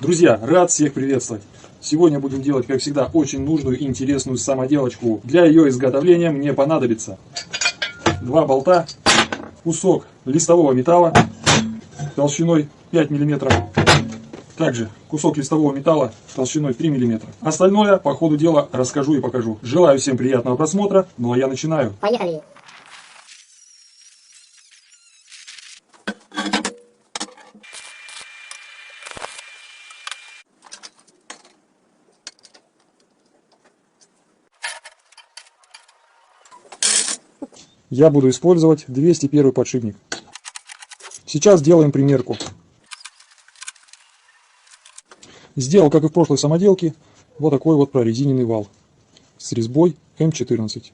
Друзья, рад всех приветствовать! Сегодня будем делать, как всегда, очень нужную и интересную самоделочку. Для ее изготовления мне понадобится 2 болта, кусок листового металла толщиной 5 мм, также кусок листового металла толщиной 3 мм. Остальное по ходу дела расскажу и покажу. Желаю всем приятного просмотра, ну а я начинаю. Поехали! Я буду использовать 201 подшипник. Сейчас делаем примерку. Сделал, как и в прошлой самоделке, вот такой вот прорезиненный вал с резьбой М14.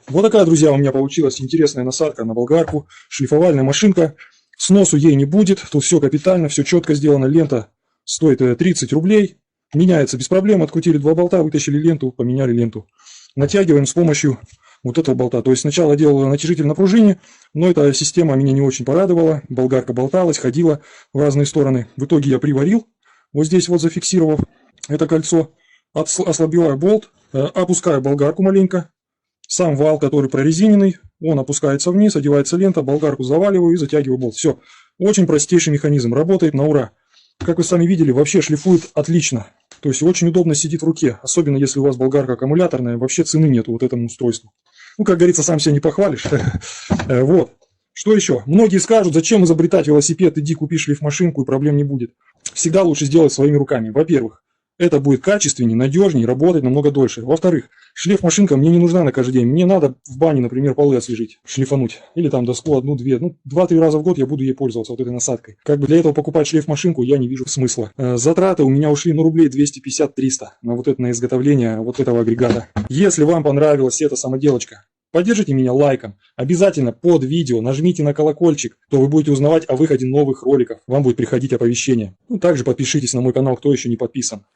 Вот такая, друзья, у меня получилась интересная насадка на болгарку, шлифовальная машинка. Сносу ей не будет, тут все капитально, все четко сделано. Лента стоит 30 рублей, меняется без проблем. Открутили 2 болта, вытащили ленту, поменяли ленту. Натягиваем с помощью вот этого болта. То есть сначала делал натяжитель на пружине, но эта система меня не очень порадовала. Болгарка болталась, ходила в разные стороны. В итоге я приварил, вот здесь вот зафиксировав это кольцо, ослабеваю болт, опускаю болгарку маленько. Сам вал, который прорезиненный, он опускается вниз, одевается лента, болгарку заваливаю и затягиваю болт. Все. Очень простейший механизм, работает на ура. Как вы сами видели, вообще шлифует отлично. То есть очень удобно сидит в руке, особенно если у вас болгарка аккумуляторная, вообще цены нету вот этому устройству. Ну, как говорится, сам себя не похвалишь. Вот. Что еще? Многие скажут, зачем изобретать велосипед, иди купи шлифмашинку и проблем не будет. Всегда лучше сделать своими руками. Во-первых, это будет качественнее, надежнее, работать намного дольше. Во-вторых, шлифмашинка мне не нужна на каждый день. Мне надо в бане, например, полы освежить, шлифануть. Или там доску одну-две. Ну, 2-3 раза в год я буду ей пользоваться, вот этой насадкой. Как бы для этого покупать шлифмашинку я не вижу смысла. Затраты у меня ушли, ну, рублей 250-300 на вот это, на изготовление вот этого агрегата. Если вам понравилась эта самоделочка, поддержите меня лайком. Обязательно под видео нажмите на колокольчик, то вы будете узнавать о выходе новых роликов. Вам будет приходить оповещение. Ну, также подпишитесь на мой канал, кто еще не подписан.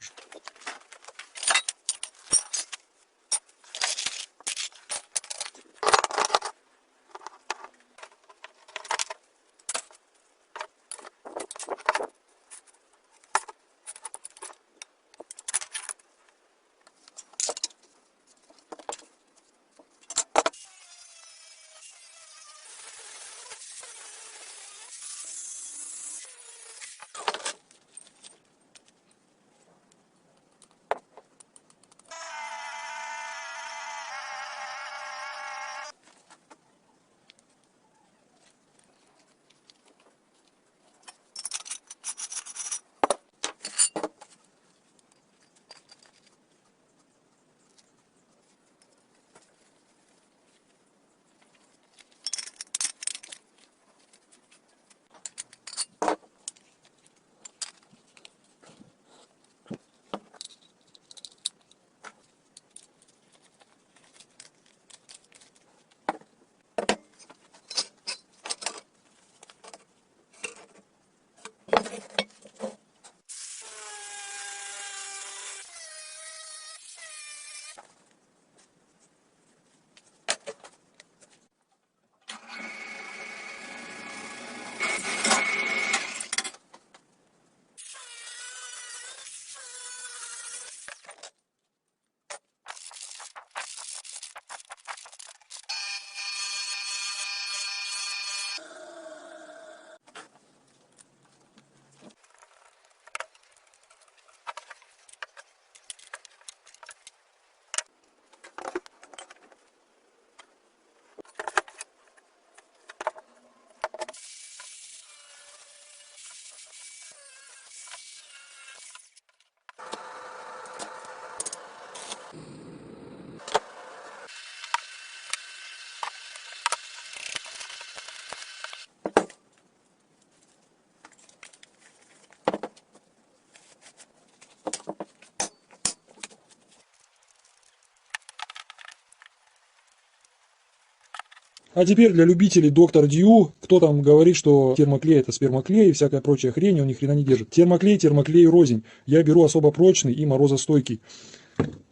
А теперь для любителей доктор Дью, кто там говорит, что термоклей это спермоклей и всякая прочая хрень, он ни хрена не держит. Термоклей рознь. Я беру особо прочный и морозостойкий.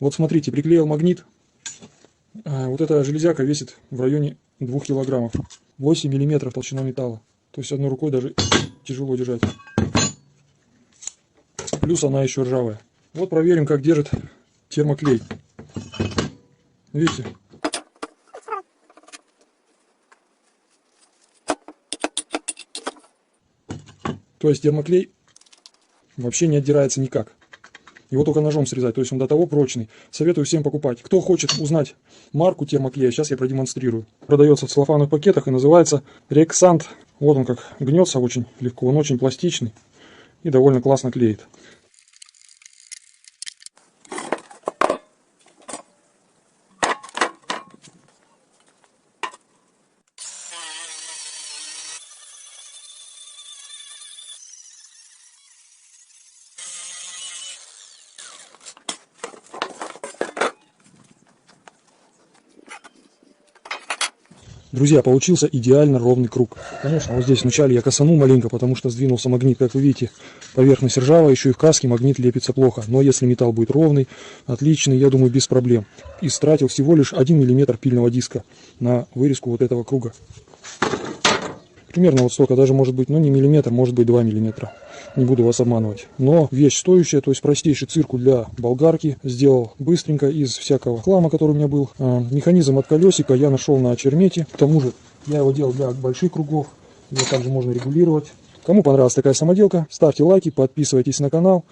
Вот смотрите, приклеил магнит. Вот эта железяка весит в районе 2 килограммов. 8 миллиметров толщина металла. То есть одной рукой даже тяжело держать. Плюс она еще ржавая. Вот проверим, как держит термоклей. Видите? То есть термоклей вообще не отдирается никак. Его только ножом срезать, то есть он до того прочный. Советую всем покупать. Кто хочет узнать марку термоклея, сейчас я продемонстрирую. Продается в целлофановых пакетах и называется Рексант. Вот он как гнется очень легко, он очень пластичный и довольно классно клеит. Друзья, получился идеально ровный круг. Конечно, вот здесь вначале я косанул маленько, потому что сдвинулся магнит, как вы видите, поверхность ржавая, еще и в краске магнит лепится плохо. Но если металл будет ровный, отличный, я думаю, без проблем. Истратил всего лишь 1 мм пильного диска на вырезку вот этого круга. Примерно вот столько, даже может быть, ну не миллиметр, может быть 2 миллиметра. Не буду вас обманывать. Но вещь стоящая, то есть простейший циркуль для болгарки. Сделал быстренько из всякого хлама, который у меня был. Механизм от колесика я нашел на Чермете. К тому же я его делал для больших кругов. Его также можно регулировать. Кому понравилась такая самоделка, ставьте лайки, подписывайтесь на канал.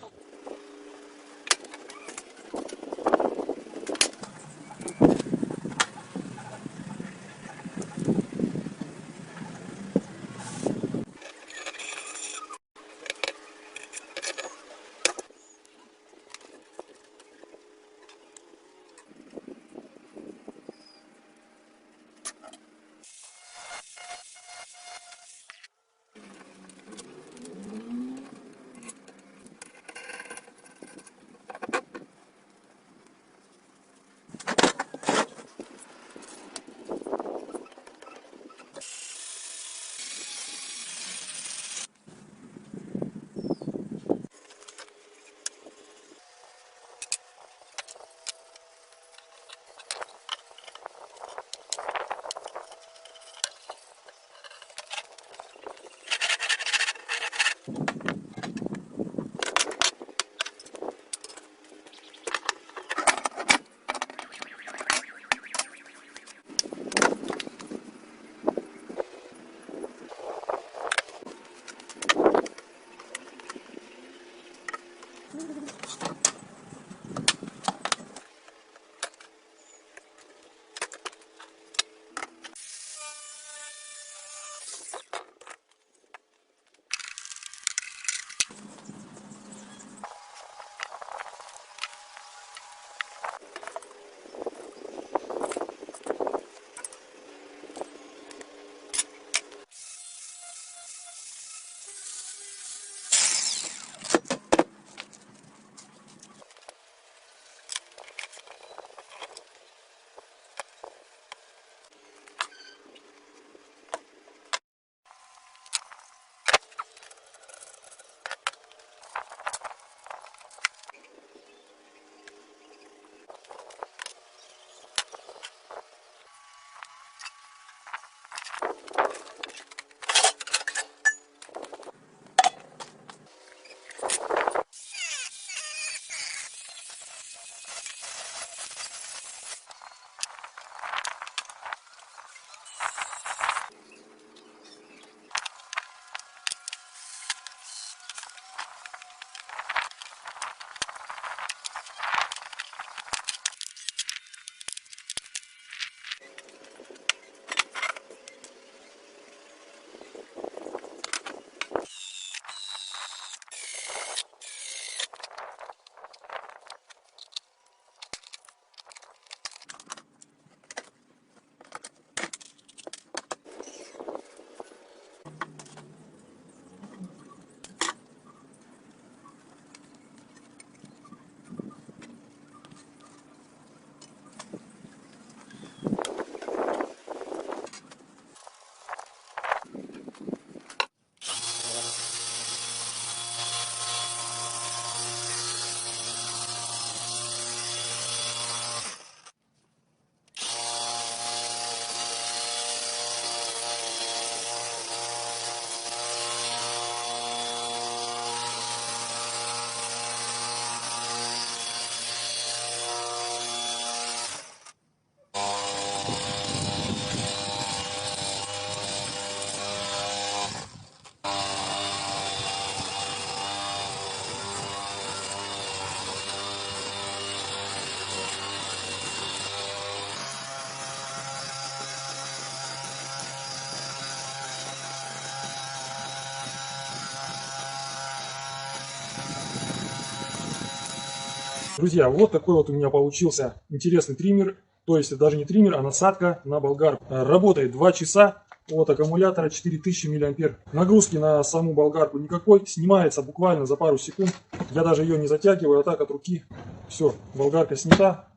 Друзья, вот такой вот у меня получился интересный триммер. То есть даже не триммер, а насадка на болгарку. Работает 2 часа от аккумулятора 4000 мА. Нагрузки на саму болгарку никакой. Снимается буквально за пару секунд. Я даже ее не затягиваю, а так от руки. Все, болгарка снята.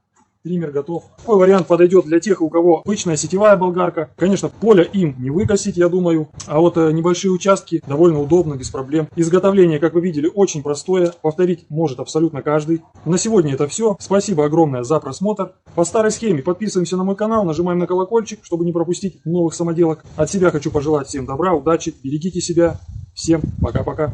Триммер готов. Такой вариант подойдет для тех, у кого обычная сетевая болгарка. Конечно, поле им не выкосить, я думаю. А вот небольшие участки довольно удобно, без проблем. Изготовление, как вы видели, очень простое. Повторить может абсолютно каждый. На сегодня это все. Спасибо огромное за просмотр. По старой схеме подписываемся на мой канал, нажимаем на колокольчик, чтобы не пропустить новых самоделок. От себя хочу пожелать всем добра, удачи, берегите себя. Всем пока-пока.